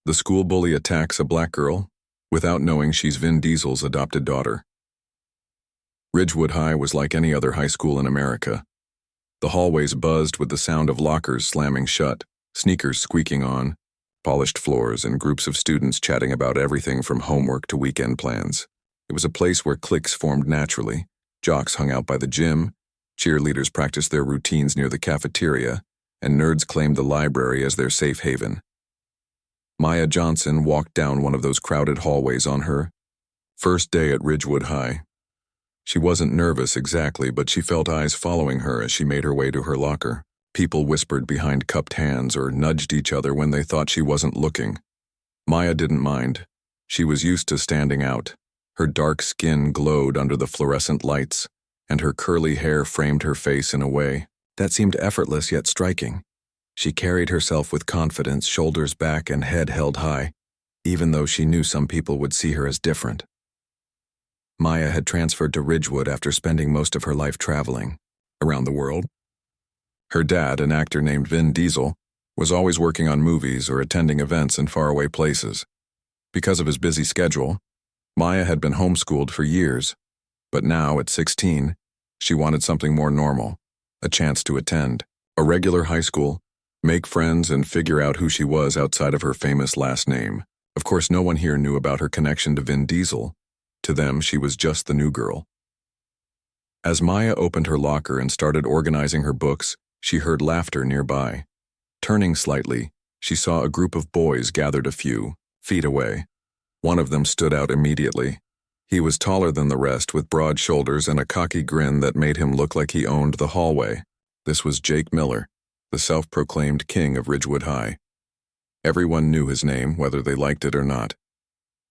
The school bully attacks a black girl without knowing she's Vin Diesel's adopted daughter. Ridgewood High was like any other high school in America. The hallways buzzed with the sound of lockers slamming shut, sneakers squeaking on, polished floors, and groups of students chatting about everything from homework to weekend plans. It was a place where cliques formed naturally. Jocks hung out by the gym, cheerleaders practiced their routines near the cafeteria, and nerds claimed the library as their safe haven. Maya Johnson walked down one of those crowded hallways on her first day at Ridgewood High. She wasn't nervous exactly, but she felt eyes following her as she made her way to her locker. People whispered behind cupped hands or nudged each other when they thought she wasn't looking. Maya didn't mind. She was used to standing out. Her dark skin glowed under the fluorescent lights, and her curly hair framed her face in a way that seemed effortless yet striking. She carried herself with confidence, shoulders back and head held high, even though she knew some people would see her as different. Maya had transferred to Ridgewood after spending most of her life traveling around the world. Her dad, an actor named Vin Diesel, was always working on movies or attending events in faraway places. Because of his busy schedule, Maya had been homeschooled for years, but now, at 16, she wanted something more normal, a chance to attend a regular high school, make friends, and figure out who she was outside of her famous last name. Of course, no one here knew about her connection to Vin Diesel. To them, she was just the new girl. As Maya opened her locker and started organizing her books, she heard laughter nearby. Turning slightly, she saw a group of boys gathered a few feet away. One of them stood out immediately. He was taller than the rest, with broad shoulders and a cocky grin that made him look like he owned the hallway. This was Jake Miller, the self-proclaimed king of Ridgewood High. Everyone knew his name, whether they liked it or not.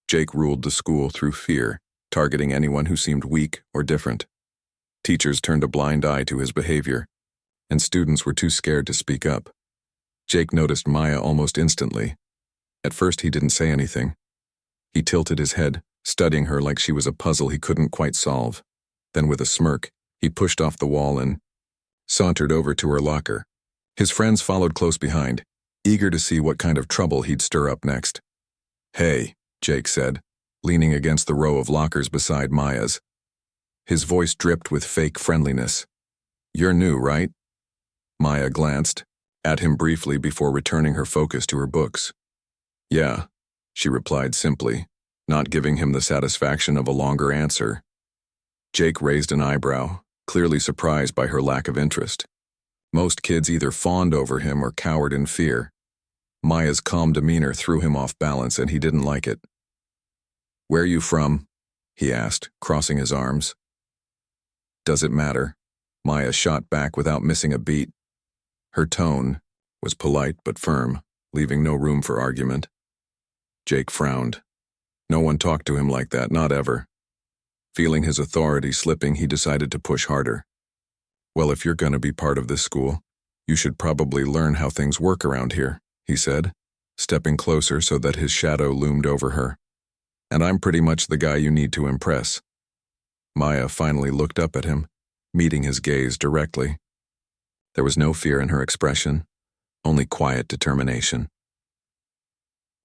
Jake ruled the school through fear, targeting anyone who seemed weak or different. Teachers turned a blind eye to his behavior, and students were too scared to speak up. Jake noticed Maya almost instantly. At first, he didn't say anything. He tilted his head, studying her like she was a puzzle he couldn't quite solve. Then, with a smirk, he pushed off the wall and sauntered over to her locker. His friends followed close behind, eager to see what kind of trouble he'd stir up next. "Hey," Jake said, leaning against the row of lockers beside Maya's. His voice dripped with fake friendliness. "You're new, right?" Maya glanced at him briefly before returning her focus to her books. "Yeah," she replied simply, not giving him the satisfaction of a longer answer. Jake raised an eyebrow, clearly surprised by her lack of interest. Most kids either fawned over him or cowered in fear. Maya's calm demeanor threw him off balance, and he didn't like it. "Where are you from?" he asked, crossing his arms. "Does it matter?" Maya shot back without missing a beat. Her tone was polite but firm, leaving no room for argument. Jake frowned. No one talked to him like that, not ever. Feeling his authority slipping, he decided to push harder. "Well, if you're going to be part of this school, you should probably learn how things work around here," he said, stepping closer so that his shadow loomed over her. "And I'm pretty much the guy you need to impress." Maya finally looked up at him, meeting his gaze directly. There was no fear in her expression, only quiet determination.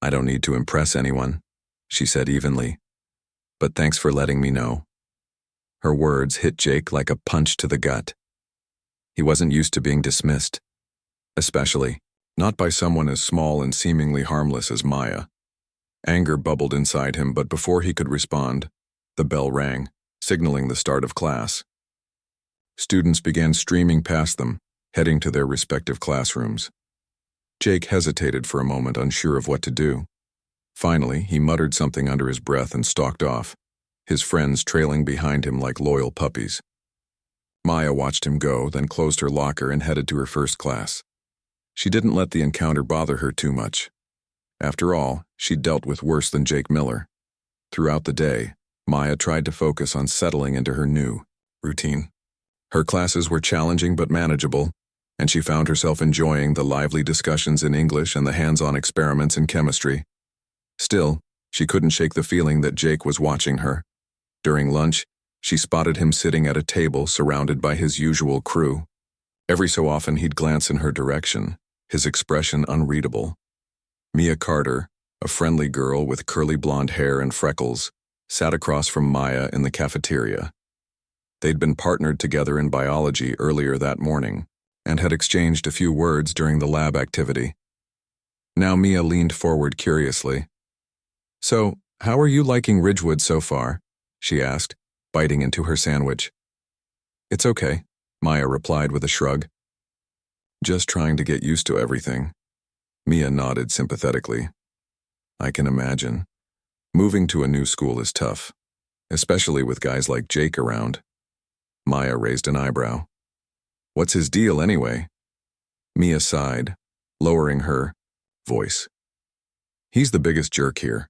"I don't need to impress anyone," she said evenly, "but thanks for letting me know." Her words hit Jake like a punch to the gut. He wasn't used to being dismissed, especially not by someone as small and seemingly harmless as Maya. Anger bubbled inside him, but before he could respond, the bell rang, signaling the start of class. Students began streaming past them, heading to their respective classrooms. Jake hesitated for a moment, unsure of what to do. Finally, he muttered something under his breath and stalked off, his friends trailing behind him like loyal puppies. Maya watched him go, then closed her locker and headed to her first class. She didn't let the encounter bother her too much. After all, she'd dealt with worse than Jake Miller. Throughout the day, Maya tried to focus on settling into her new routine. Her classes were challenging but manageable, and she found herself enjoying the lively discussions in English and the hands-on experiments in chemistry. Still, she couldn't shake the feeling that Jake was watching her. During lunch, she spotted him sitting at a table surrounded by his usual crew. Every so often he'd glance in her direction, his expression unreadable. Mia Carter, a friendly girl with curly blonde hair and freckles, sat across from Maya in the cafeteria. They'd been partnered together in biology earlier that morning and had exchanged a few words during the lab activity. Now Mia leaned forward curiously. "So, how are you liking Ridgewood so far?" she asked, biting into her sandwich. "It's okay," Maya replied with a shrug. "Just trying to get used to everything." Mia nodded sympathetically. "I can imagine. Moving to a new school is tough, especially with guys like Jake around." Maya raised an eyebrow. "What's his deal anyway?" Mia sighed, lowering her voice. "He's the biggest jerk here,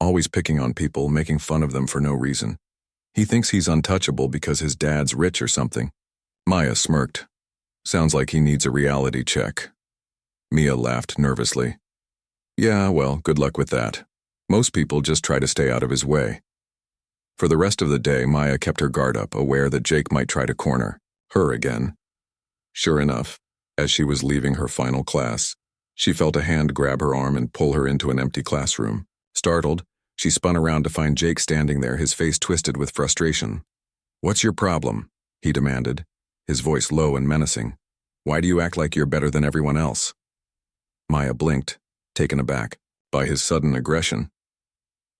always picking on people, making fun of them for no reason. He thinks he's untouchable because his dad's rich or something." Maya smirked. "Sounds like he needs a reality check." Mia laughed nervously. "Yeah, well, good luck with that. Most people just try to stay out of his way." For the rest of the day, Maya kept her guard up, aware that Jake might try to corner her again. Sure enough, as she was leaving her final class, she felt a hand grab her arm and pull her into an empty classroom. Startled, she spun around to find Jake standing there, his face twisted with frustration. "What's your problem?" he demanded, his voice low and menacing. "Why do you act like you're better than everyone else?" Maya blinked, taken aback by his sudden aggression.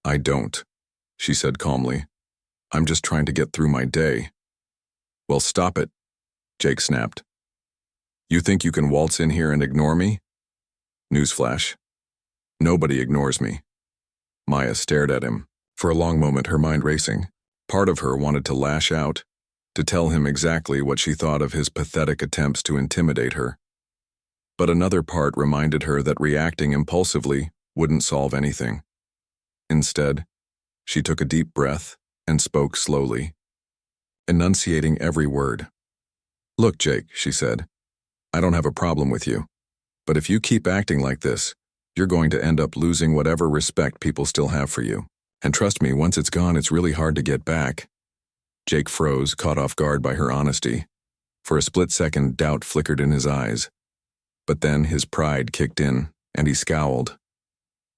"I don't," she said calmly. "I'm just trying to get through my day." "Well, stop it," Jake snapped. "You think you can waltz in here and ignore me?" Newsflash. Nobody ignores me. Maya stared at him. For a long moment, her mind racing. Part of her wanted to lash out, to tell him exactly what she thought of his pathetic attempts to intimidate her. But another part reminded her that reacting impulsively wouldn't solve anything. Instead, she took a deep breath and spoke slowly, enunciating every word. "Look, Jake," she said, "I don't have a problem with you. But if you keep acting like this, you're going to end up losing whatever respect people still have for you. And trust me, once it's gone, it's really hard to get back." Jake froze, caught off guard by her honesty. For a split second, doubt flickered in his eyes. But then his pride kicked in, and he scowled.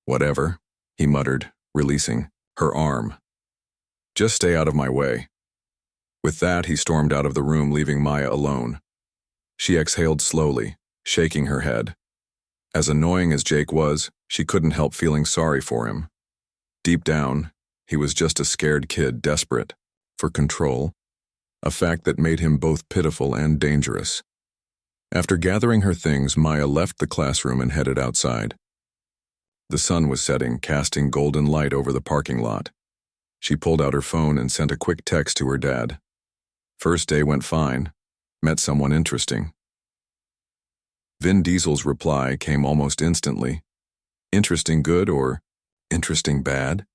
"Whatever," he muttered, releasing her arm. "Just stay out of my way." With that, he stormed out of the room, leaving Maya alone. She exhaled slowly, shaking her head. As annoying as Jake was, she couldn't help feeling sorry for him. Deep down, he was just a scared kid desperate for control, a fact that made him both pitiful and dangerous. After gathering her things, Maya left the classroom and headed outside. The sun was setting, casting golden light over the parking lot. She pulled out her phone and sent a quick text to her dad. First day went fine. Met someone interesting. Vin Diesel's reply came almost instantly. Interesting good or interesting bad?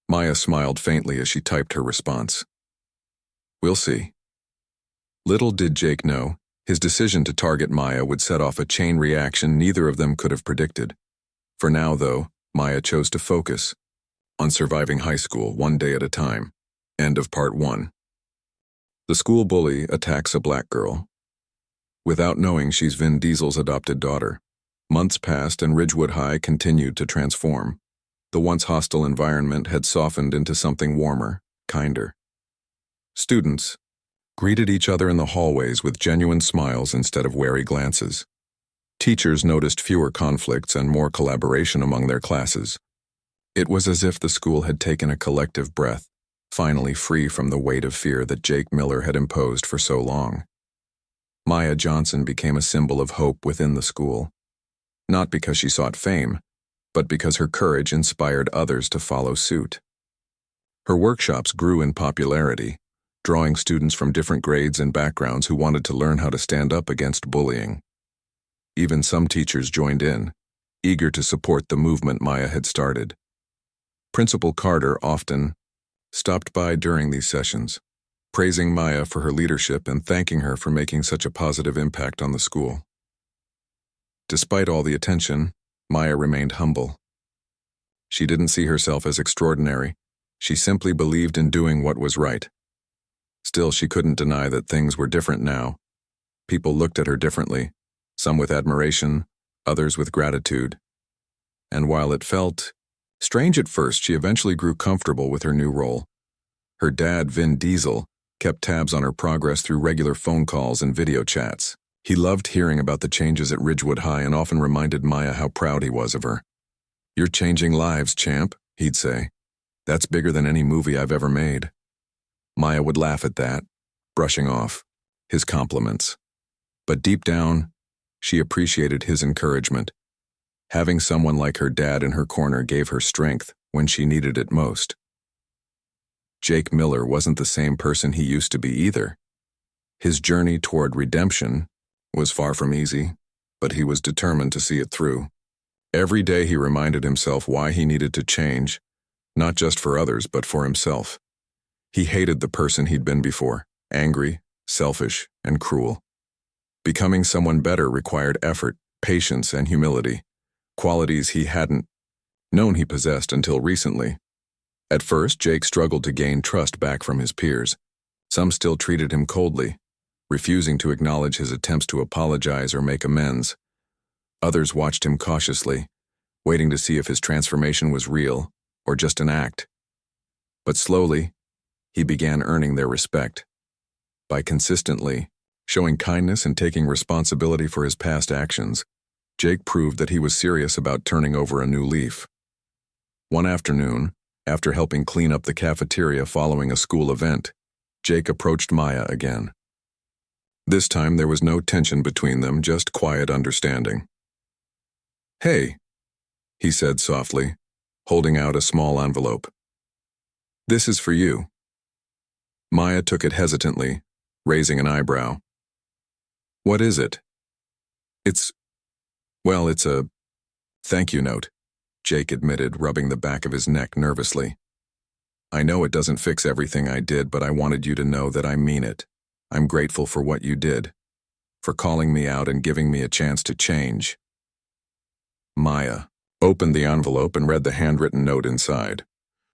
Maya smiled faintly as she typed her response. We'll see. Little did Jake know, his decision to target Maya would set off a chain reaction neither of them could have predicted. For now, though, Maya chose to focus on surviving high school one day at a time. End of part 1. The school bully attacks a black girl. Without knowing, she's Vin Diesel's adopted daughter. Months passed and Ridgewood High continued to transform. The once hostile environment had softened into something warmer, kinder. Students greeted each other in the hallways with genuine smiles instead of wary glances. Teachers noticed fewer conflicts and more collaboration among their classes. It was as if the school had taken a collective breath, finally free from the weight of fear that Jake Miller had imposed for so long. Maya Johnson became a symbol of hope within the school, not because she sought fame, but because her courage inspired others to follow suit. Her workshops grew in popularity, drawing students from different grades and backgrounds who wanted to learn how to stand up against bullying. Even some teachers joined in, eager to support the movement Maya had started. Principal Carter often stopped by during these sessions, praising Maya for her leadership and thanking her for making such a positive impact on the school. Despite all the attention, Maya remained humble. She didn't see herself as extraordinary. She simply believed in doing what was right. Still, she couldn't deny that things were different now. People looked at her differently, some with admiration, others with gratitude. and while it felt strange at first, she eventually grew comfortable with her new role. Her dad, Vin Diesel, kept tabs on her progress through regular phone calls and video chats. He loved hearing about the changes at Ridgewood High and often reminded Maya how proud he was of her. "You're changing lives, champ," he'd say. "That's bigger than any movie I've ever made." Maya would laugh at that, brushing off his compliments. But deep down, she appreciated his encouragement. Having someone like her dad in her corner gave her strength when she needed it most. Jake Miller wasn't the same person he used to be either. His journey toward redemption was far from easy, but he was determined to see it through. Every day he reminded himself why he needed to change, not just for others, but for himself. He hated the person he'd been before, angry, selfish, and cruel. Becoming someone better required effort, patience, and humility, qualities he hadn't known he possessed until recently. At first, Jake struggled to gain trust back from his peers. Some still treated him coldly, refusing to acknowledge his attempts to apologize or make amends. Others watched him cautiously, waiting to see if his transformation was real or just an act. But slowly, he began earning their respect. By consistently showing kindness and taking responsibility for his past actions, Jake proved that he was serious about turning over a new leaf. One afternoon, after helping clean up the cafeteria following a school event, Jake approached Maya again. This time there was no tension between them, just quiet understanding. "Hey," he said softly, holding out a small envelope. "This is for you." Maya took it hesitantly, raising an eyebrow. "What is it?" It's a thank you note," Jake admitted, rubbing the back of his neck nervously. "I know it doesn't fix everything I did, but I wanted you to know that I mean it. I'm grateful for what you did, for calling me out and giving me a chance to change." Maya opened the envelope and read the handwritten note inside.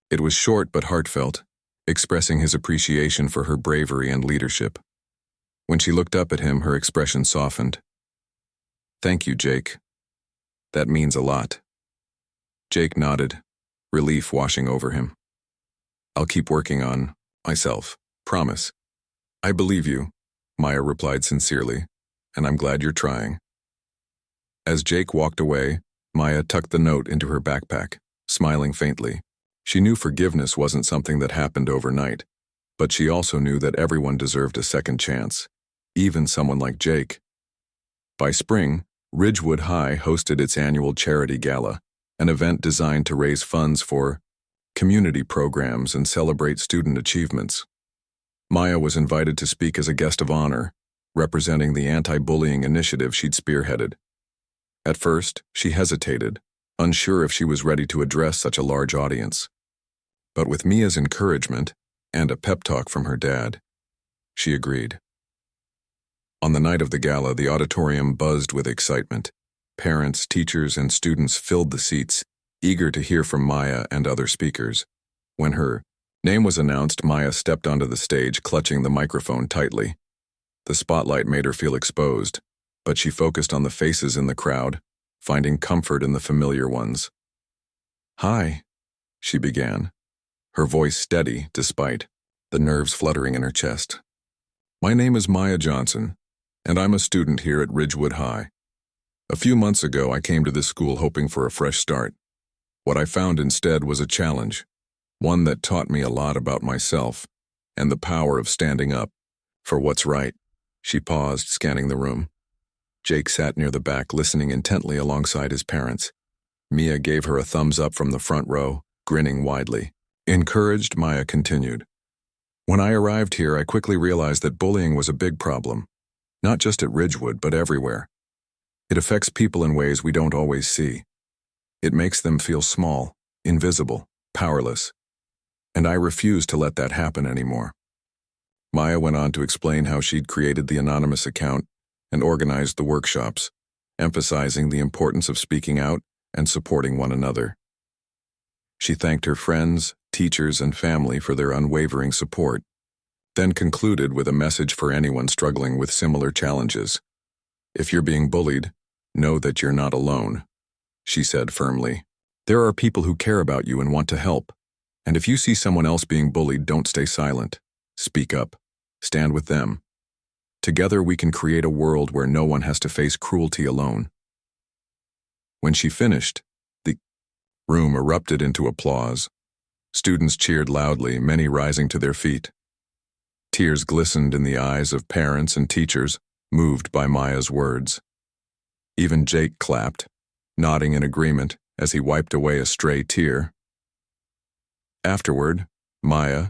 It was short but heartfelt, expressing his appreciation for her bravery and leadership. When she looked up at him, her expression softened. "Thank you, Jake. That means a lot." Jake nodded, relief washing over him. "I'll keep working on myself, promise." "I believe you," Maya replied sincerely, "and I'm glad you're trying." As Jake walked away, Maya tucked the note into her backpack, smiling faintly. She knew forgiveness wasn't something that happened overnight, but she also knew that everyone deserved a second chance, even someone like Jake. By spring, Ridgewood High hosted its annual charity gala, an event designed to raise funds for community programs and celebrate student achievements. Maya was invited to speak as a guest of honor, representing the anti-bullying initiative she'd spearheaded. At first, she hesitated, unsure if she was ready to address such a large audience. But with Mia's encouragement and a pep talk from her dad, she agreed. On the night of the gala, the auditorium buzzed with excitement. Parents, teachers, and students filled the seats, eager to hear from Maya and other speakers. When her name was announced, Maya stepped onto the stage, clutching the microphone tightly. The spotlight made her feel exposed, but she focused on the faces in the crowd, finding comfort in the familiar ones. "Hi," she began, her voice steady despite the nerves fluttering in her chest. "My name is Maya Johnson, and I'm a student here at Ridgewood High. A few months ago, I came to this school hoping for a fresh start. What I found instead was a challenge, one that taught me a lot about myself and the power of standing up for what's right." She paused, scanning the room. Jake sat near the back, listening intently alongside his parents. Mia gave her a thumbs up from the front row, grinning widely. Encouraged, Maya continued. "When I arrived here, I quickly realized that bullying was a big problem, not just at Ridgewood, but everywhere. It affects people in ways we don't always see. It makes them feel small, invisible, powerless. And I refuse to let that happen anymore." Maya went on to explain how she'd created the anonymous account and organized the workshops, emphasizing the importance of speaking out and supporting one another. She thanked her friends, teachers, and family for their unwavering support, then concluded with a message for anyone struggling with similar challenges. "If you're being bullied, know that you're not alone," she said firmly. There are people who care about you and want to help. And if you see someone else being bullied, don't stay silent. Speak up. Stand with them. Together we can create a world where no one has to face cruelty alone. When she finished, the room erupted into applause. Students cheered loudly, many rising to their feet. Tears glistened in the eyes of parents and teachers, moved by Maya's words. Even Jake clapped, nodding in agreement as he wiped away a stray tear. Afterward, Maya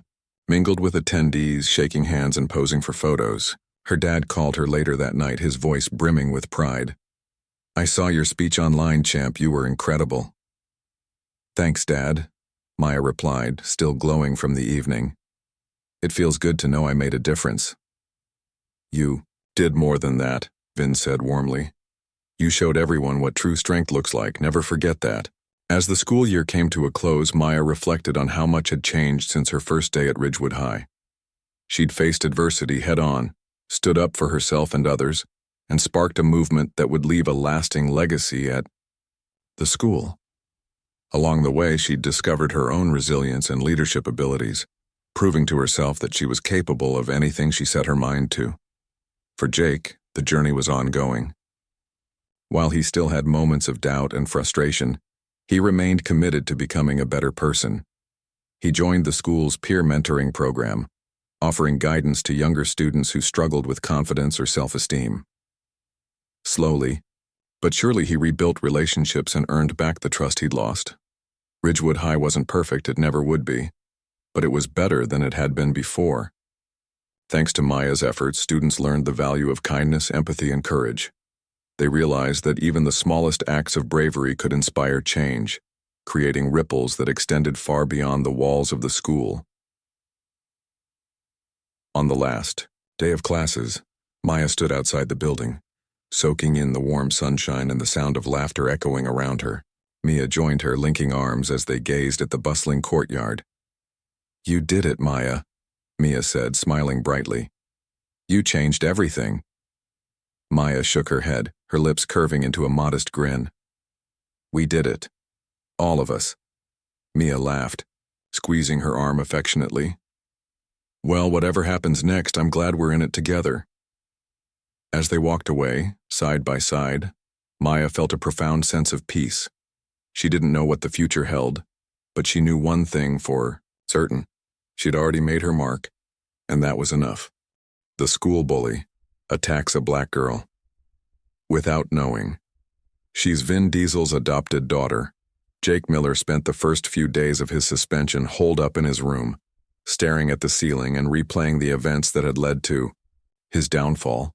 mingled with attendees, shaking hands and posing for photos. Her dad called her later that night, his voice brimming with pride. "I saw your speech online, champ. You were incredible." "Thanks, Dad," Maya replied, still glowing from the evening. "It feels good to know I made a difference." "You did more than that," Vin said warmly. "You showed everyone what true strength looks like. Never forget that." As the school year came to a close, Maya reflected on how much had changed since her first day at Ridgewood High. She'd faced adversity head-on, stood up for herself and others, and sparked a movement that would leave a lasting legacy at the school. Along the way, she'd discovered her own resilience and leadership abilities, proving to herself that she was capable of anything she set her mind to. For Jake, the journey was ongoing. While he still had moments of doubt and frustration, he remained committed to becoming a better person. He joined the school's peer mentoring program, offering guidance to younger students who struggled with confidence or self-esteem. Slowly, but surely he rebuilt relationships and earned back the trust he'd lost. Ridgewood High wasn't perfect, it never would be, but it was better than it had been before. Thanks to Maya's efforts, students learned the value of kindness, empathy, and courage. They realized that even the smallest acts of bravery could inspire change, creating ripples that extended far beyond the walls of the school. On the last day of classes, Maya stood outside the building, soaking in the warm sunshine and the sound of laughter echoing around her. Mia joined her, linking arms as they gazed at the bustling courtyard. "You did it, Maya," Mia said, smiling brightly. "You changed everything." Maya shook her head, her lips curving into a modest grin. "We did it. All of us." Mia laughed, squeezing her arm affectionately. "Well, whatever happens next, I'm glad we're in it together." As they walked away, side by side, Maya felt a profound sense of peace. She didn't know what the future held, but she knew one thing for certain. She'd already made her mark, and that was enough. The school bully attacks a black girl. Without knowing. She's Vin Diesel's adopted daughter. Jake Miller spent the first few days of his suspension holed up in his room, staring at the ceiling and replaying the events that had led to his downfall.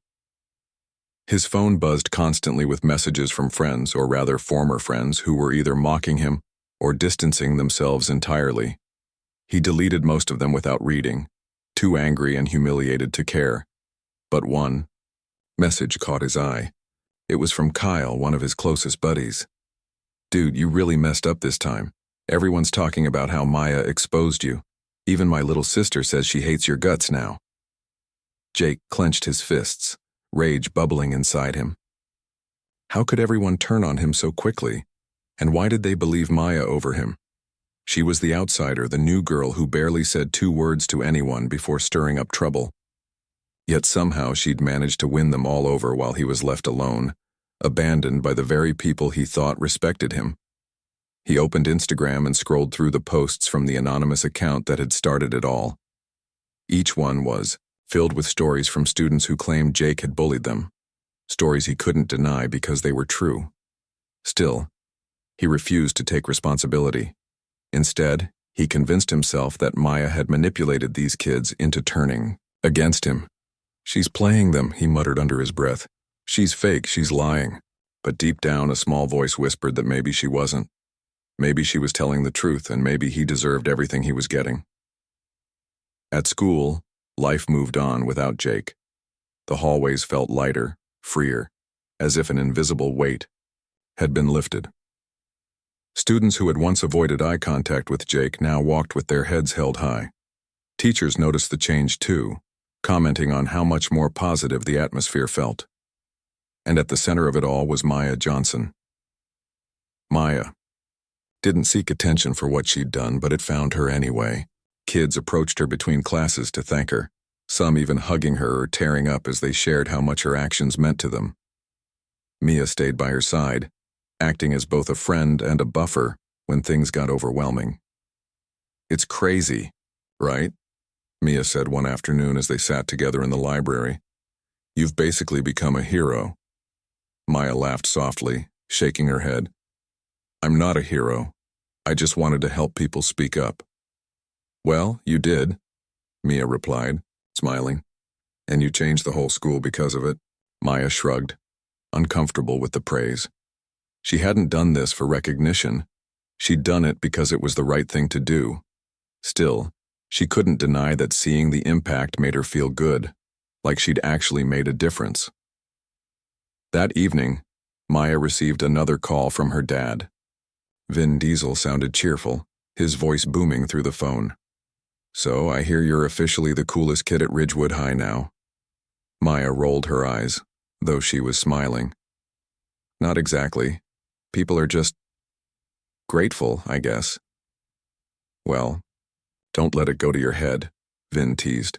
His phone buzzed constantly with messages from friends, or rather former friends, who were either mocking him or distancing themselves entirely. He deleted most of them without reading, too angry and humiliated to care. But one message caught his eye. It was from Kyle, one of his closest buddies. "Dude, you really messed up this time. Everyone's talking about how Maya exposed you. Even my little sister says she hates your guts now." Jake clenched his fists, rage bubbling inside him. How could everyone turn on him so quickly? And why did they believe Maya over him? She was the outsider, the new girl who barely said 2 words to anyone before stirring up trouble. Yet somehow she'd managed to win them all over while he was left alone, abandoned by the very people he thought respected him. He opened Instagram and scrolled through the posts from the anonymous account that had started it all. Each one was filled with stories from students who claimed Jake had bullied them, stories he couldn't deny because they were true. Still, he refused to take responsibility. Instead, he convinced himself that Maya had manipulated these kids into turning against him. "She's playing them," he muttered under his breath. "She's fake, she's lying." But deep down, a small voice whispered that maybe she wasn't. Maybe she was telling the truth, and maybe he deserved everything he was getting. At school, life moved on without Jake. The hallways felt lighter, freer, as if an invisible weight had been lifted. Students who had once avoided eye contact with Jake now walked with their heads held high. Teachers noticed the change too, commenting on how much more positive the atmosphere felt. And at the center of it all was Maya Johnson. Maya, didn't seek attention for what she'd done, but it found her anyway. Kids approached her between classes to thank her, some even hugging her or tearing up as they shared how much her actions meant to them. Mia stayed by her side, acting as both a friend and a buffer when things got overwhelming. "It's crazy, right?" Mia said one afternoon as they sat together in the library. "You've basically become a hero." Maya laughed softly, shaking her head. "I'm not a hero. I just wanted to help people speak up." "Well, you did," Mia replied, smiling. "And you changed the whole school because of it." Maya shrugged, uncomfortable with the praise. She hadn't done this for recognition. She'd done it because it was the right thing to do. Still, she couldn't deny that seeing the impact made her feel good, like she'd actually made a difference. That evening, Maya received another call from her dad. Vin Diesel sounded cheerful, his voice booming through the phone. "So, I hear you're officially the coolest kid at Ridgewood High now." Maya rolled her eyes, though she was smiling. "Not exactly. People are just grateful, I guess." "Well, don't let it go to your head," Vin teased.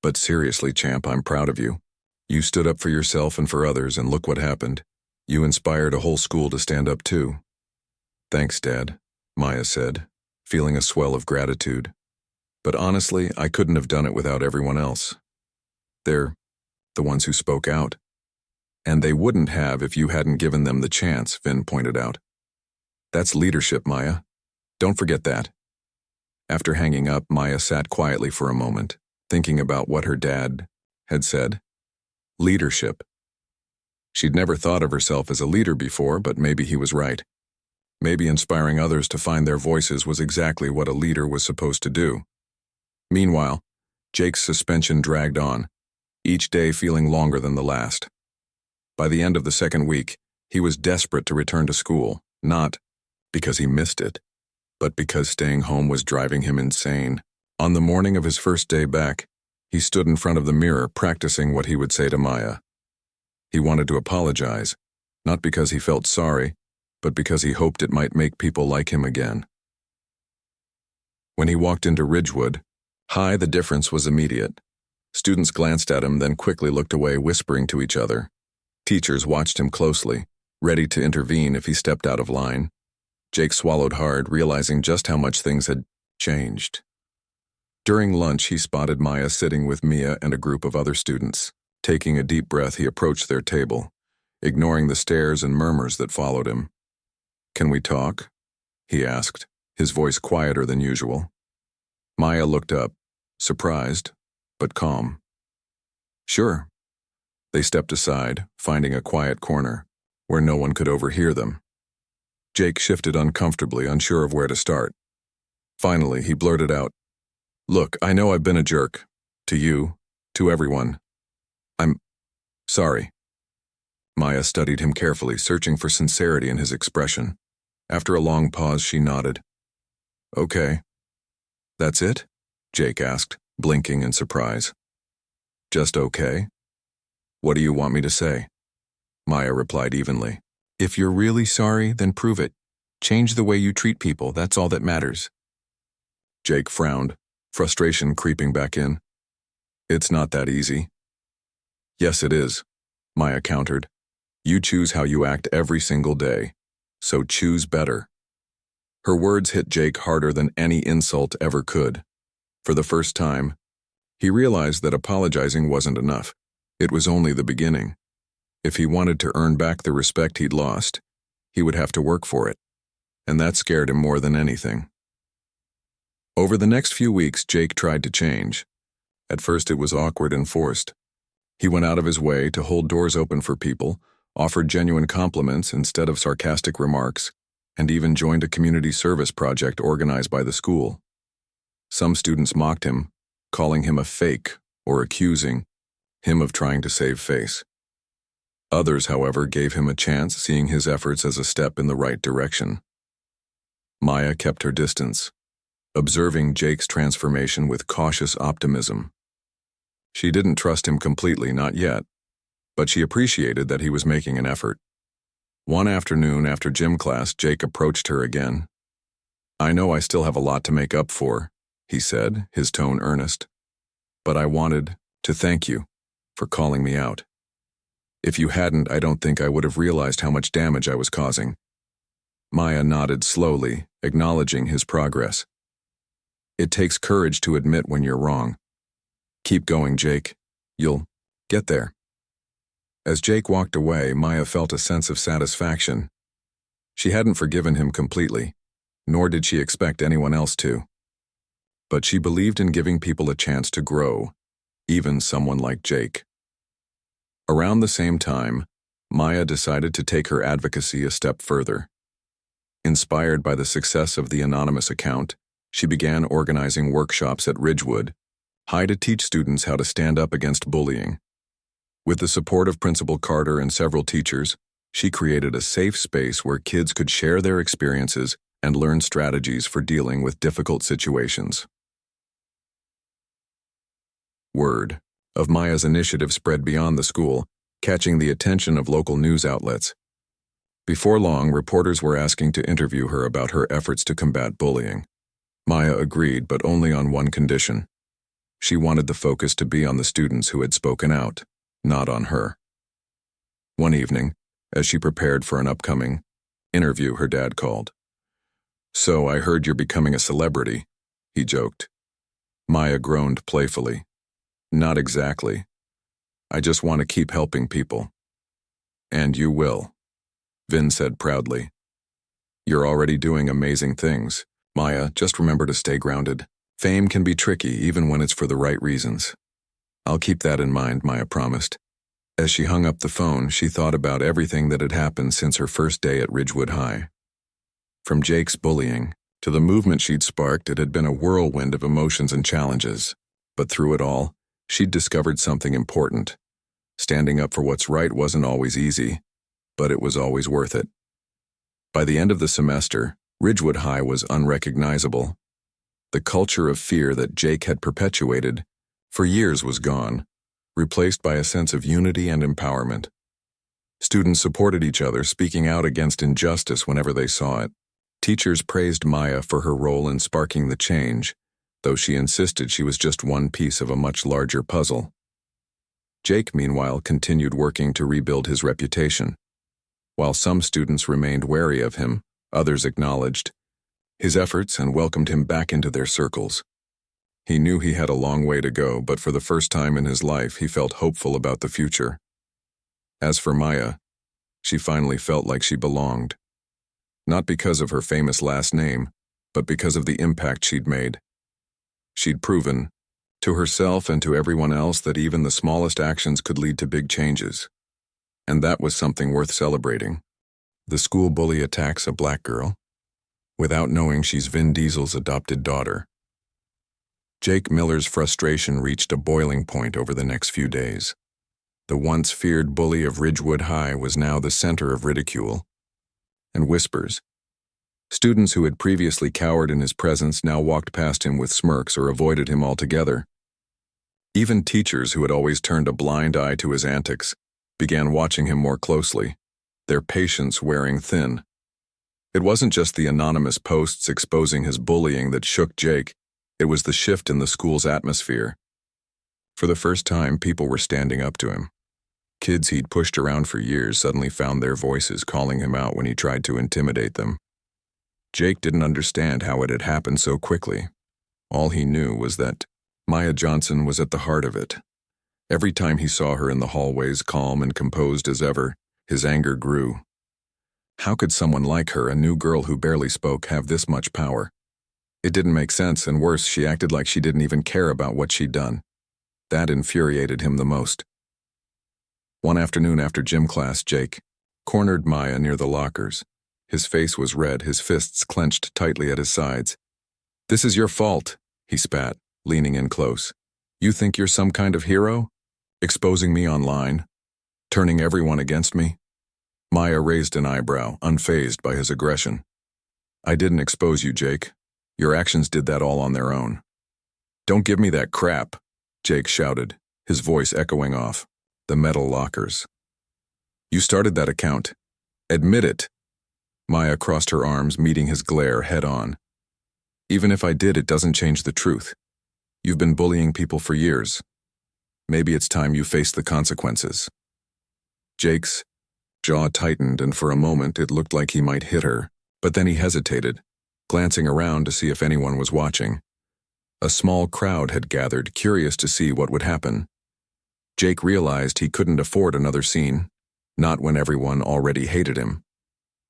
"But seriously, champ, I'm proud of you. You stood up for yourself and for others, and look what happened. You inspired a whole school to stand up too." "Thanks, Dad," Maya said, feeling a swell of gratitude. "But honestly, I couldn't have done it without everyone else. They're the ones who spoke out. And they wouldn't have if you hadn't given them the chance," Vin pointed out. "That's leadership, Maya. Don't forget that." After hanging up, Maya sat quietly for a moment, thinking about what her dad had said. Leadership. She'd never thought of herself as a leader before, but maybe he was right. Maybe inspiring others to find their voices was exactly what a leader was supposed to do. Meanwhile, Jake's suspension dragged on, each day feeling longer than the last. By the end of the second week, he was desperate to return to school, not because he missed it, but because staying home was driving him insane. On the morning of his first day back, he stood in front of the mirror practicing what he would say to Maya. He wanted to apologize, not because he felt sorry, but because he hoped it might make people like him again. When he walked into Ridgewood High, the difference was immediate. Students glanced at him, then quickly looked away, whispering to each other. Teachers watched him closely, ready to intervene if he stepped out of line. Jake swallowed hard, realizing just how much things had changed. During lunch, he spotted Maya sitting with Mia and a group of other students. Taking a deep breath, he approached their table, ignoring the stares and murmurs that followed him. "Can we talk?" he asked, his voice quieter than usual. Maya looked up, surprised, but calm. "Sure." They stepped aside, finding a quiet corner, where no one could overhear them. Jake shifted uncomfortably, unsure of where to start. Finally, he blurted out, "Look, I know I've been a jerk. To you, to everyone. I'm sorry." Maya studied him carefully, searching for sincerity in his expression. After a long pause, she nodded. "Okay. That's it?" Jake asked, blinking in surprise. "Just okay? What do you want me to say?" Maya replied evenly. "If you're really sorry, then prove it. Change the way you treat people, that's all that matters." Jake frowned, frustration creeping back in. "It's not that easy." "Yes, it is," Maya countered. "You choose how you act every single day, so choose better." Her words hit Jake harder than any insult ever could. For the first time, he realized that apologizing wasn't enough. It was only the beginning. If he wanted to earn back the respect he'd lost, he would have to work for it, and that scared him more than anything. Over the next few weeks, Jake tried to change. At first, it was awkward and forced. He went out of his way to hold doors open for people, offered genuine compliments instead of sarcastic remarks, and even joined a community service project organized by the school. Some students mocked him, calling him a fake or accusing him of trying to save face. Others, however, gave him a chance, seeing his efforts as a step in the right direction. Maya kept her distance, observing Jake's transformation with cautious optimism. She didn't trust him completely, not yet, but she appreciated that he was making an effort. One afternoon after gym class, Jake approached her again, I know I still have a lot to make up for, he said, his tone earnest. But I wanted to thank you for calling me out. If you hadn't, I don't think I would have realized how much damage I was causing. Maya nodded slowly, acknowledging his progress. It takes courage to admit when you're wrong. Keep going, Jake. You'll get there. As Jake walked away, Maya felt a sense of satisfaction. She hadn't forgiven him completely, nor did she expect anyone else to. But she believed in giving people a chance to grow, even someone like Jake. Around the same time, Maya decided to take her advocacy a step further. Inspired by the success of the anonymous account, she began organizing workshops at Ridgewood High to teach students how to stand up against bullying. With the support of Principal Carter and several teachers, she created a safe space where kids could share their experiences and learn strategies for dealing with difficult situations. Word of Maya's initiative spread beyond the school, catching the attention of local news outlets. Before long, reporters were asking to interview her about her efforts to combat bullying. Maya agreed, but only on one condition. She wanted the focus to be on the students who had spoken out, not on her. One evening, as she prepared for an upcoming interview, her dad called. "So I heard you're becoming a celebrity," he joked. Maya groaned playfully. "Not exactly. I just want to keep helping people." "And you will," Vin said proudly. "You're already doing amazing things. Maya, just remember to stay grounded. Fame can be tricky even when it's for the right reasons." "I'll keep that in mind," Maya promised. As she hung up the phone, she thought about everything that had happened since her first day at Ridgewood High. From Jake's bullying to the movement she'd sparked, it had been a whirlwind of emotions and challenges. But through it all, she'd discovered something important. Standing up for what's right wasn't always easy, but it was always worth it. By the end of the semester, Ridgewood High was unrecognizable. The culture of fear that Jake had perpetuated for years was gone, replaced by a sense of unity and empowerment. Students supported each other, speaking out against injustice whenever they saw it. Teachers praised Maya for her role in sparking the change, though she insisted she was just one piece of a much larger puzzle. Jake, meanwhile, continued working to rebuild his reputation. While some students remained wary of him, others acknowledged his efforts and welcomed him back into their circles. He knew he had a long way to go, but for the first time in his life, he felt hopeful about the future. As for Maya, she finally felt like she belonged. Not because of her famous last name, but because of the impact she'd made. She'd proven, to herself and to everyone else, that even the smallest actions could lead to big changes. And that was something worth celebrating. The school bully attacks a black girl, without knowing she's Vin Diesel's adopted daughter. Jake Miller's frustration reached a boiling point over the next few days. The once feared bully of Ridgewood High was now the center of ridicule and whispers. Students who had previously cowered in his presence now walked past him with smirks or avoided him altogether. Even teachers who had always turned a blind eye to his antics began watching him more closely, their patience wearing thin. It wasn't just the anonymous posts exposing his bullying that shook Jake, it was the shift in the school's atmosphere. For the first time, people were standing up to him. Kids he'd pushed around for years suddenly found their voices calling him out when he tried to intimidate them. Jake didn't understand how it had happened so quickly. All he knew was that Maya Johnson was at the heart of it. Every time he saw her in the hallways, calm and composed as ever, his anger grew. How could someone like her, a new girl who barely spoke, have this much power? It didn't make sense, and worse, she acted like she didn't even care about what she'd done. That infuriated him the most. One afternoon after gym class, Jake cornered Maya near the lockers. His face was red, his fists clenched tightly at his sides. "This is your fault," he spat, leaning in close. "You think you're some kind of hero? Exposing me online? Turning everyone against me?" Maya raised an eyebrow, unfazed by his aggression. "I didn't expose you, Jake. Your actions did that all on their own." "Don't give me that crap," Jake shouted, his voice echoing off the metal lockers. "You started that account. Admit it." Maya crossed her arms, meeting his glare head-on. Even if I did, it doesn't change the truth. You've been bullying people for years. Maybe it's time you face the consequences. Jake's jaw tightened, and for a moment it looked like he might hit her, but then he hesitated, glancing around to see if anyone was watching. A small crowd had gathered, curious to see what would happen. Jake realized he couldn't afford another scene, not when everyone already hated him.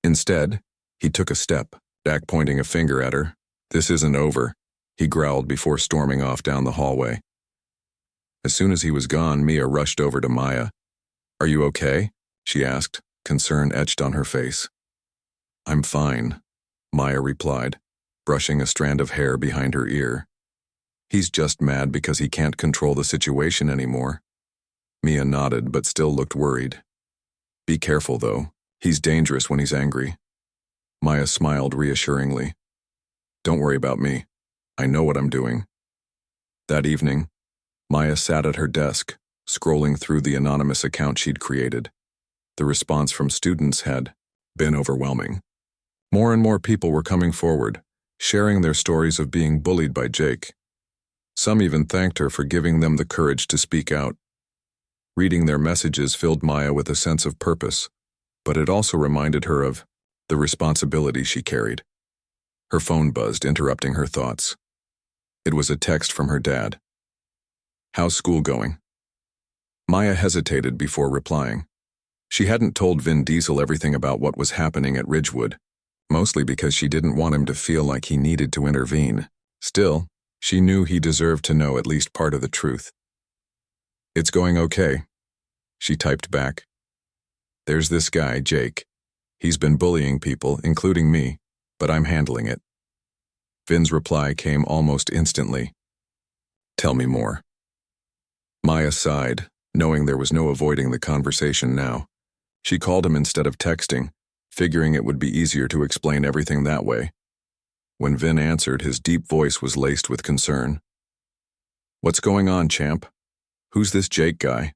Instead, he took a step, back, pointing a finger at her. "This isn't over," he growled before storming off down the hallway. As soon as he was gone, Mia rushed over to Maya. "Are you okay?" she asked, concern etched on her face. "I'm fine," Maya replied, brushing a strand of hair behind her ear. "He's just mad because he can't control the situation anymore." Mia nodded but still looked worried. "Be careful, though. He's dangerous when he's angry." Maya smiled reassuringly. "Don't worry about me. I know what I'm doing." That evening, Maya sat at her desk, scrolling through the anonymous account she'd created. The response from students had been overwhelming. More and more people were coming forward, sharing their stories of being bullied by Jake. Some even thanked her for giving them the courage to speak out. Reading their messages filled Maya with a sense of purpose, but it also reminded her of the responsibility she carried. Her phone buzzed, interrupting her thoughts. It was a text from her dad. "How's school going?" Maya hesitated before replying. She hadn't told Vin Diesel everything about what was happening at Ridgewood, mostly because she didn't want him to feel like he needed to intervene. Still, she knew he deserved to know at least part of the truth. "It's going okay," she typed back. "There's this guy, Jake. He's been bullying people, including me, but I'm handling it." Vin's reply came almost instantly. "Tell me more." Maya sighed, knowing there was no avoiding the conversation now. She called him instead of texting, figuring it would be easier to explain everything that way. When Vin answered, his deep voice was laced with concern. "What's going on, champ? Who's this Jake guy?"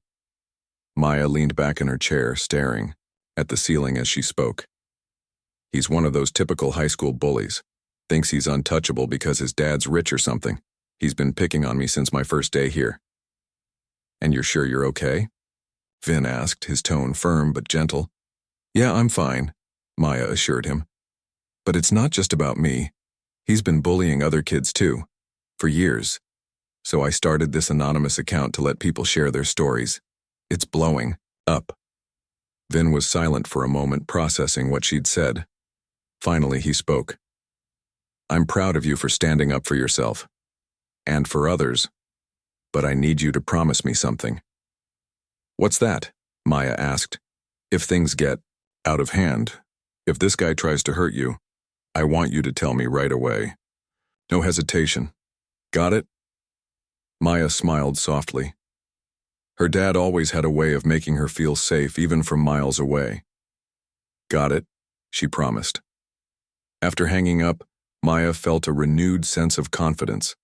Maya leaned back in her chair, staring at the ceiling as she spoke. "He's one of those typical high school bullies. Thinks he's untouchable because his dad's rich or something. He's been picking on me since my first day here." "And you're sure you're okay?" Vin asked, his tone firm but gentle. "Yeah, I'm fine," Maya assured him. "But it's not just about me. He's been bullying other kids too, for years. So I started this anonymous account to let people share their stories. It's blowing up." Vin was silent for a moment, processing what she'd said. Finally, he spoke. "I'm proud of you for standing up for yourself. And for others. But I need you to promise me something." "What's that?" Maya asked. "If things get out of hand, if this guy tries to hurt you, I want you to tell me right away. No hesitation. Got it?" Maya smiled softly. Her dad always had a way of making her feel safe even from miles away. "Got it," she promised. After hanging up, Maya felt a renewed sense of confidence.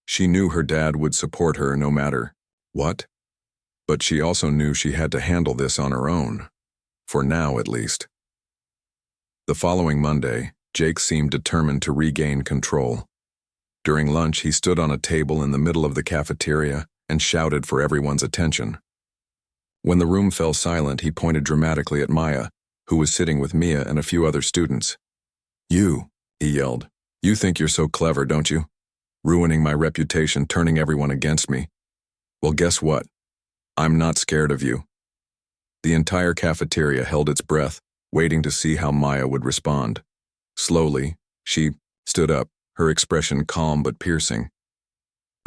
She knew her dad would support her no matter what, but she also knew she had to handle this on her own, for now at least. The following Monday, Jake seemed determined to regain control. During lunch, he stood on a table in the middle of the cafeteria and shouted for everyone's attention. When the room fell silent, he pointed dramatically at Maya, who was sitting with Mia and a few other students. "You," he yelled. "You think you're so clever, don't you? Ruining my reputation, turning everyone against me. Well, guess what? I'm not scared of you." The entire cafeteria held its breath, waiting to see how Maya would respond. Slowly, she stood up, her expression calm but piercing.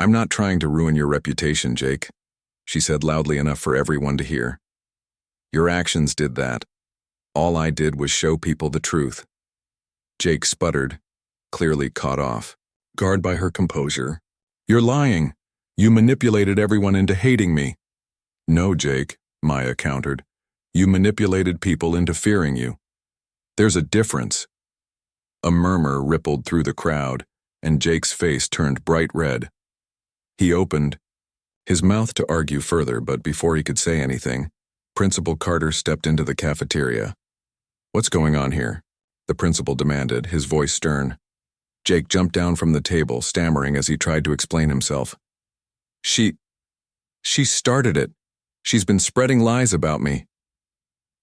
"I'm not trying to ruin your reputation, Jake," she said loudly enough for everyone to hear. "Your actions did that. All I did was show people the truth." Jake sputtered, clearly caught off guard by her composure. "You're lying. You manipulated everyone into hating me." "No, Jake," Maya countered. "You manipulated people into fearing you. There's a difference." A murmur rippled through the crowd, and Jake's face turned bright red. He opened his mouth to argue further, but before he could say anything, Principal Carter stepped into the cafeteria. "What's going on here?" the principal demanded, his voice stern. Jake jumped down from the table, stammering as he tried to explain himself. She started it. She's been spreading lies about me.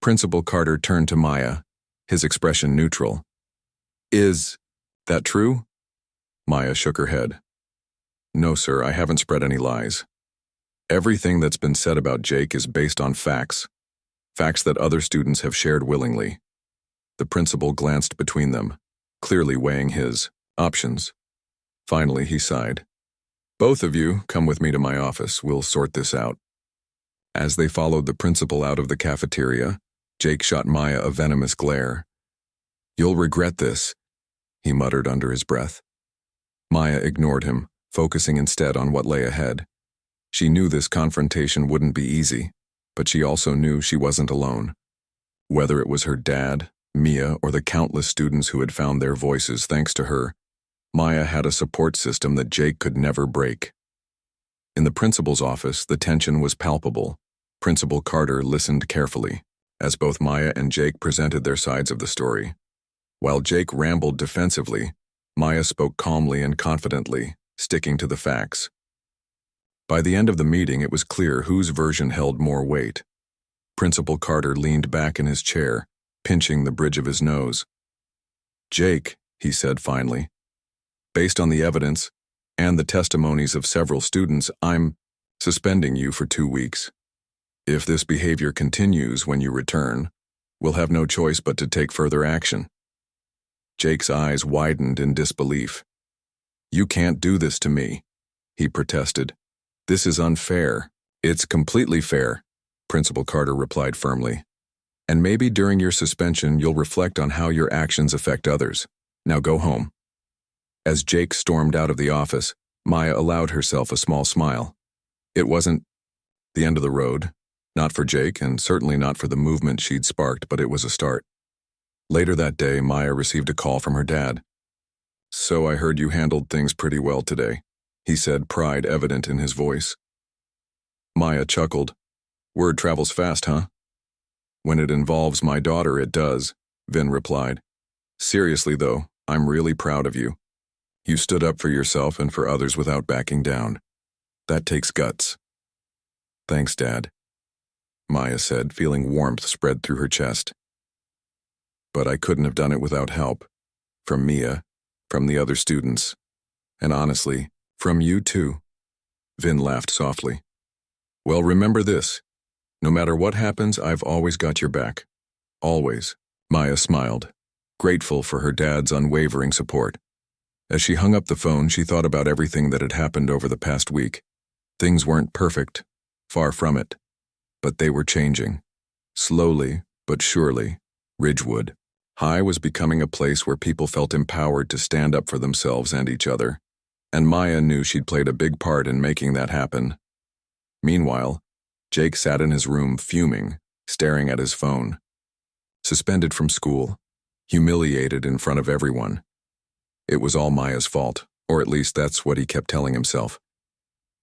Principal Carter turned to Maya, his expression neutral. Is that true? Maya shook her head. No, sir, I haven't spread any lies. Everything that's been said about Jake is based on facts. Facts that other students have shared willingly. The principal glanced between them, clearly weighing his options. Finally, he sighed. Both of you, come with me to my office. We'll sort this out. As they followed the principal out of the cafeteria, Jake shot Maya a venomous glare. You'll regret this, he muttered under his breath. Maya ignored him, focusing instead on what lay ahead. She knew this confrontation wouldn't be easy, but she also knew she wasn't alone. Whether it was her dad, Mia, or the countless students who had found their voices thanks to her, Maya had a support system that Jake could never break. In the principal's office, the tension was palpable. Principal Carter listened carefully, as both Maya and Jake presented their sides of the story. While Jake rambled defensively, Maya spoke calmly and confidently, sticking to the facts. By the end of the meeting, it was clear whose version held more weight. Principal Carter leaned back in his chair, pinching the bridge of his nose. Jake, he said finally, based on the evidence and the testimonies of several students, I'm suspending you for 2 weeks. If this behavior continues when you return, we'll have no choice but to take further action. Jake's eyes widened in disbelief. You can't do this to me, he protested. This is unfair. It's completely fair, Principal Carter replied firmly. And maybe during your suspension you'll reflect on how your actions affect others. Now go home. As Jake stormed out of the office, Maya allowed herself a small smile. It wasn't the end of the road, not for Jake and certainly not for the movement she'd sparked, but it was a start. Later that day, Maya received a call from her dad. So I heard you handled things pretty well today, he said, pride evident in his voice. Maya chuckled. Word travels fast, huh? When it involves my daughter, it does, Vin replied. Seriously, though, I'm really proud of you. You stood up for yourself and for others without backing down. That takes guts. Thanks, Dad, Maya said, feeling warmth spread through her chest. But I couldn't have done it without help. From Mia, from the other students, and honestly, from you too. Vin laughed softly. Well, remember this. No matter what happens, I've always got your back. Always. Maya smiled, grateful for her dad's unwavering support. As she hung up the phone, she thought about everything that had happened over the past week. Things weren't perfect, far from it. But they were changing. Slowly, but surely, Ridgewood High was becoming a place where people felt empowered to stand up for themselves and each other. And Maya knew she'd played a big part in making that happen. Meanwhile, Jake sat in his room fuming, staring at his phone. Suspended from school, humiliated in front of everyone. It was all Maya's fault, or at least that's what he kept telling himself.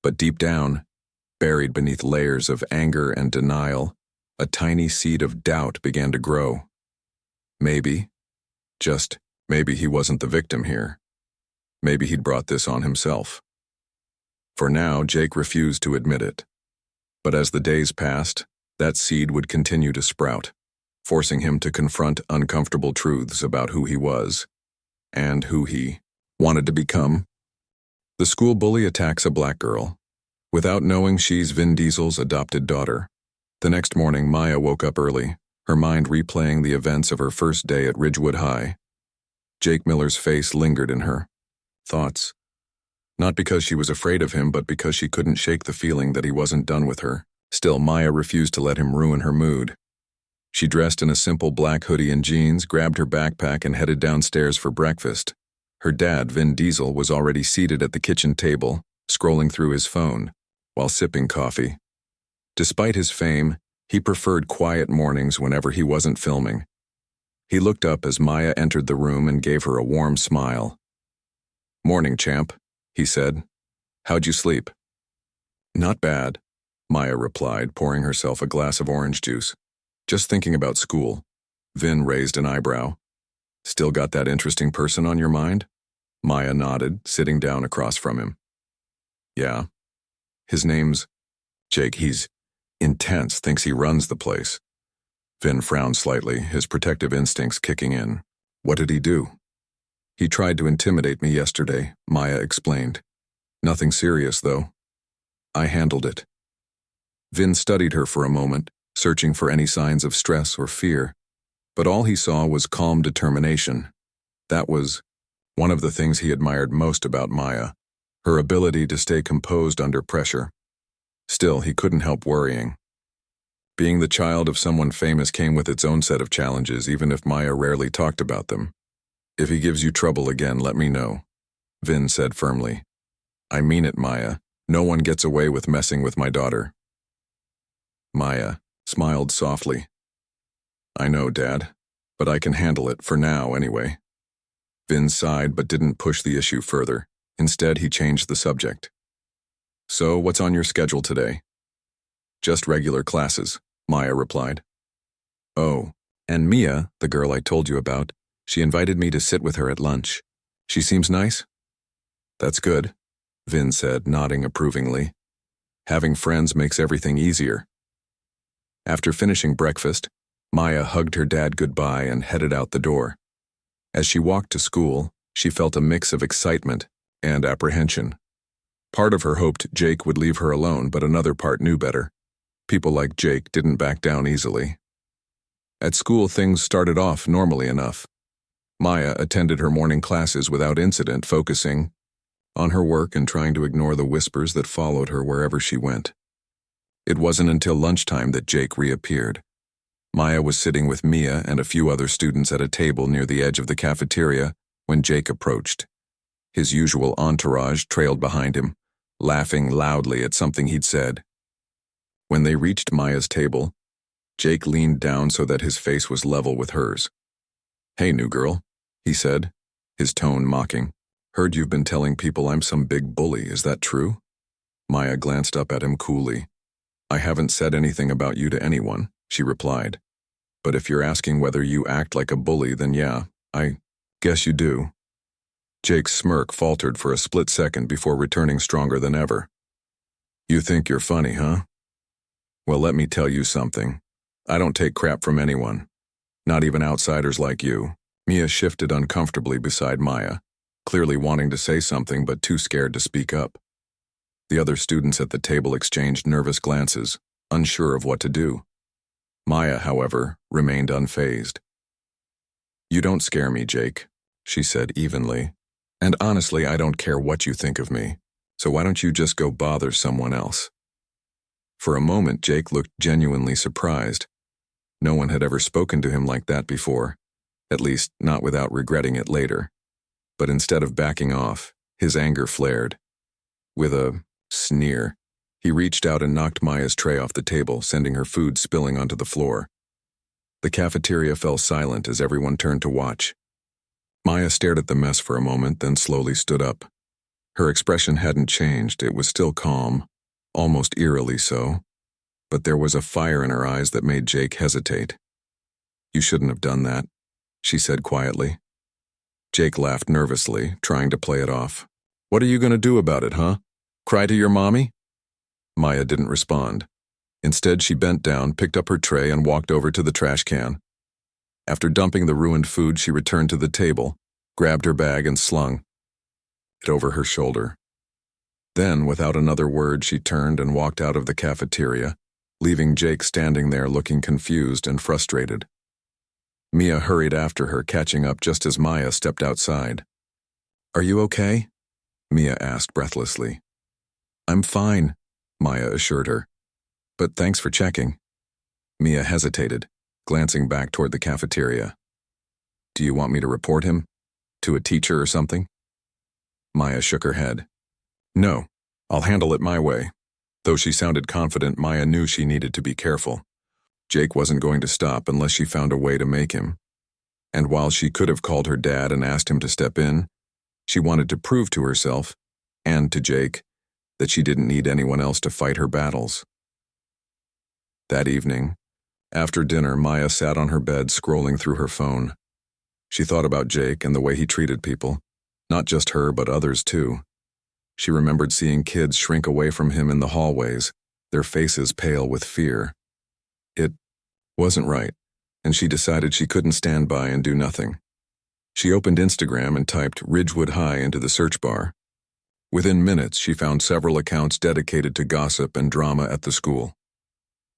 But deep down, buried beneath layers of anger and denial, a tiny seed of doubt began to grow. Maybe, just maybe he wasn't the victim here. Maybe he'd brought this on himself. For now, Jake refused to admit it. But as the days passed, that seed would continue to sprout, forcing him to confront uncomfortable truths about who he was and who he wanted to become. The school bully attacks a black girl, without knowing she's Vin Diesel's adopted daughter. The next morning, Maya woke up early, her mind replaying the events of her first day at Ridgewood High. Jake Miller's face lingered in her thoughts. Not because she was afraid of him, but because she couldn't shake the feeling that he wasn't done with her. Still, Maya refused to let him ruin her mood. She dressed in a simple black hoodie and jeans, grabbed her backpack, and headed downstairs for breakfast. Her dad, Vin Diesel, was already seated at the kitchen table, scrolling through his phone, while sipping coffee. Despite his fame, he preferred quiet mornings whenever he wasn't filming. He looked up as Maya entered the room and gave her a warm smile. "Morning, champ," he said. "How'd you sleep?" "Not bad," Maya replied, pouring herself a glass of orange juice. "Just thinking about school." Vin raised an eyebrow. "Still got that interesting person on your mind?" Maya nodded, sitting down across from him. Yeah. His name's Jake. He's intense, thinks he runs the place. Vin frowned slightly, his protective instincts kicking in. What did he do? He tried to intimidate me yesterday, Maya explained. Nothing serious, though. I handled it. Vin studied her for a moment, searching for any signs of stress or fear, but all he saw was calm determination. That was one of the things he admired most about Maya, her ability to stay composed under pressure. Still, he couldn't help worrying. Being the child of someone famous came with its own set of challenges, even if Maya rarely talked about them. If he gives you trouble again, let me know, Vin said firmly. I mean it, Maya. No one gets away with messing with my daughter. Maya smiled softly. I know, Dad, but I can handle it, for now anyway. Vin sighed but didn't push the issue further. Instead, he changed the subject. So, what's on your schedule today? Just regular classes, Maya replied. Oh, and Mia, the girl I told you about, she invited me to sit with her at lunch. She seems nice? That's good, Vin said, nodding approvingly. Having friends makes everything easier. After finishing breakfast, Maya hugged her dad goodbye and headed out the door. As she walked to school, she felt a mix of excitement and apprehension. Part of her hoped Jake would leave her alone, but another part knew better. People like Jake didn't back down easily. At school, things started off normally enough. Maya attended her morning classes without incident, focusing on her work and trying to ignore the whispers that followed her wherever she went. It wasn't until lunchtime that Jake reappeared. Maya was sitting with Mia and a few other students at a table near the edge of the cafeteria when Jake approached. His usual entourage trailed behind him, laughing loudly at something he'd said. When they reached Maya's table, Jake leaned down so that his face was level with hers. Hey, new girl, he said, his tone mocking. Heard you've been telling people I'm some big bully, is that true? Maya glanced up at him coolly. I haven't said anything about you to anyone, she replied. But if you're asking whether you act like a bully, then yeah, I guess you do. Jake's smirk faltered for a split second before returning stronger than ever. You think you're funny, huh? Well, let me tell you something. I don't take crap from anyone. Not even outsiders like you. Mia shifted uncomfortably beside Maya, clearly wanting to say something but too scared to speak up. The other students at the table exchanged nervous glances, unsure of what to do. Maya, however, remained unfazed. You don't scare me, Jake, she said evenly. And honestly, I don't care what you think of me, so why don't you just go bother someone else? For a moment, Jake looked genuinely surprised. No one had ever spoken to him like that before, at least not without regretting it later. But instead of backing off, his anger flared. With a sneer, he reached out and knocked Maya's tray off the table, sending her food spilling onto the floor. The cafeteria fell silent as everyone turned to watch. Maya stared at the mess for a moment, then slowly stood up. Her expression hadn't changed, it was still calm, almost eerily so, but there was a fire in her eyes that made Jake hesitate. You shouldn't have done that, she said quietly. Jake laughed nervously, trying to play it off. What are you going to do about it, huh? Cry to your mommy? Maya didn't respond. Instead, she bent down, picked up her tray, and walked over to the trash can. After dumping the ruined food, she returned to the table, grabbed her bag, and slung it over her shoulder. Then, without another word, she turned and walked out of the cafeteria, leaving Jake standing there looking confused and frustrated. Mia hurried after her, catching up just as Maya stepped outside. Are you okay? Mia asked breathlessly. I'm fine, Maya assured her. But thanks for checking. Mia hesitated, glancing back toward the cafeteria. Do you want me to report him? To a teacher or something? Maya shook her head. No, I'll handle it my way. Though she sounded confident, Maya knew she needed to be careful. Jake wasn't going to stop unless she found a way to make him. And while she could have called her dad and asked him to step in, she wanted to prove to herself, and to Jake, that she didn't need anyone else to fight her battles. That evening, after dinner, Maya sat on her bed scrolling through her phone. She thought about Jake and the way he treated people, Not just her, but others too. She remembered seeing kids shrink away from him in the hallways, their faces pale with fear. It wasn't right, and she decided she couldn't stand by and do nothing. She opened Instagram and typed Ridgewood High into the search bar. Within minutes, she found several accounts dedicated to gossip and drama at the school.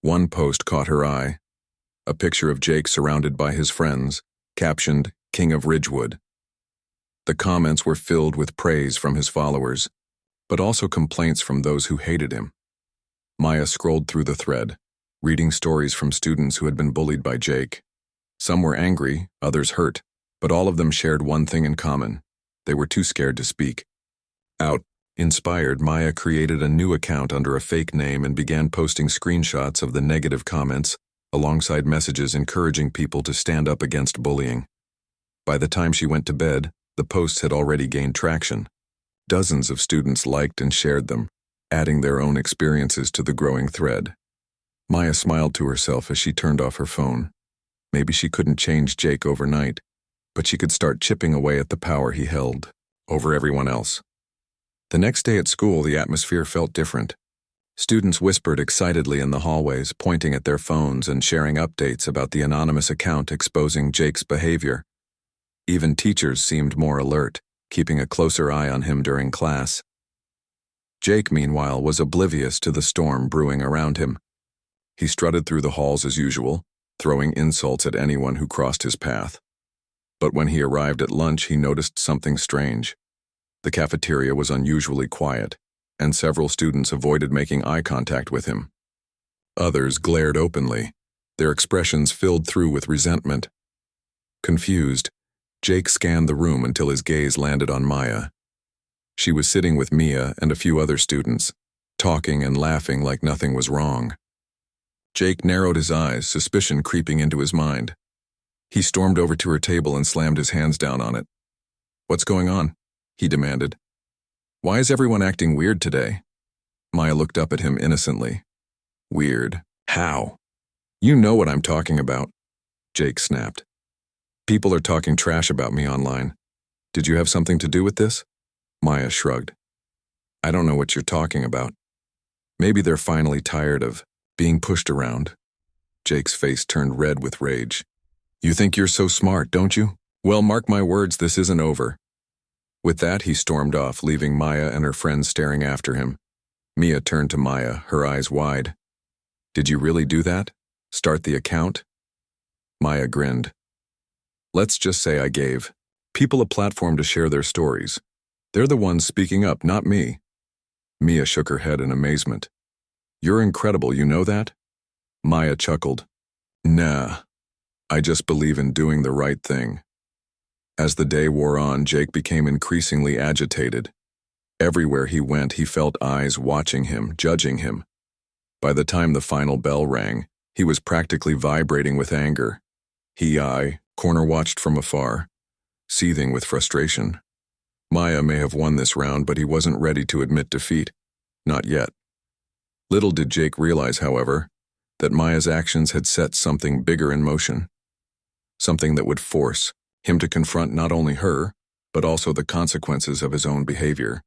One post caught her eye, a picture of Jake surrounded by his friends, captioned, King of Ridgewood. The comments were filled with praise from his followers, but also complaints from those who hated him. Maya scrolled through the thread, reading stories from students who had been bullied by Jake. Some were angry, others hurt, but all of them shared one thing in common. They were too scared to speak. Inspired, Maya created a new account under a fake name and began posting screenshots of the negative comments, alongside messages encouraging people to stand up against bullying. By the time she went to bed, the posts had already gained traction. Dozens of students liked and shared them, adding their own experiences to the growing thread. Maya smiled to herself as she turned off her phone. Maybe she couldn't change Jake overnight, but she could start chipping away at the power he held over everyone else. The next day at school, the atmosphere felt different. Students whispered excitedly in the hallways, pointing at their phones and sharing updates about the anonymous account exposing Jake's behavior. Even teachers seemed more alert, keeping a closer eye on him during class. Jake, meanwhile, was oblivious to the storm brewing around him. He strutted through the halls as usual, throwing insults at anyone who crossed his path. But when he arrived at lunch, he noticed something strange. The cafeteria was unusually quiet, and several students avoided making eye contact with him. Others glared openly, their expressions filled through with resentment. Confused, Jake scanned the room until his gaze landed on Maya. She was sitting with Mia and a few other students, talking and laughing like nothing was wrong. Jake narrowed his eyes, suspicion creeping into his mind. He stormed over to her table and slammed his hands down on it. "What's going on?" he demanded. "Why is everyone acting weird today?" Maya looked up at him innocently. "Weird? How?" "You know what I'm talking about," Jake snapped. "People are talking trash about me online. Did you have something to do with this?" Maya shrugged. "I don't know what you're talking about. Maybe they're finally tired of being pushed around." Jake's face turned red with rage. "You think you're so smart, don't you? Well, mark my words, this isn't over." With that, he stormed off, leaving Maya and her friends staring after him. Mia turned to Maya, her eyes wide. "Did you really do that? Start the account?" Maya grinned. "Let's just say I gave people a platform to share their stories. They're the ones speaking up, not me." Mia shook her head in amazement. "You're incredible, you know that?" Maya chuckled. "Nah, I just believe in doing the right thing." As the day wore on, Jake became increasingly agitated. Everywhere he went, he felt eyes watching him, judging him. By the time the final bell rang, he was practically vibrating with anger. I corner-watched from afar, seething with frustration. Maya may have won this round, but he wasn't ready to admit defeat. Not yet. Little did Jake realize, however, that Maya's actions had set something bigger in motion. Something that would force him to confront not only her, but also the consequences of his own behavior.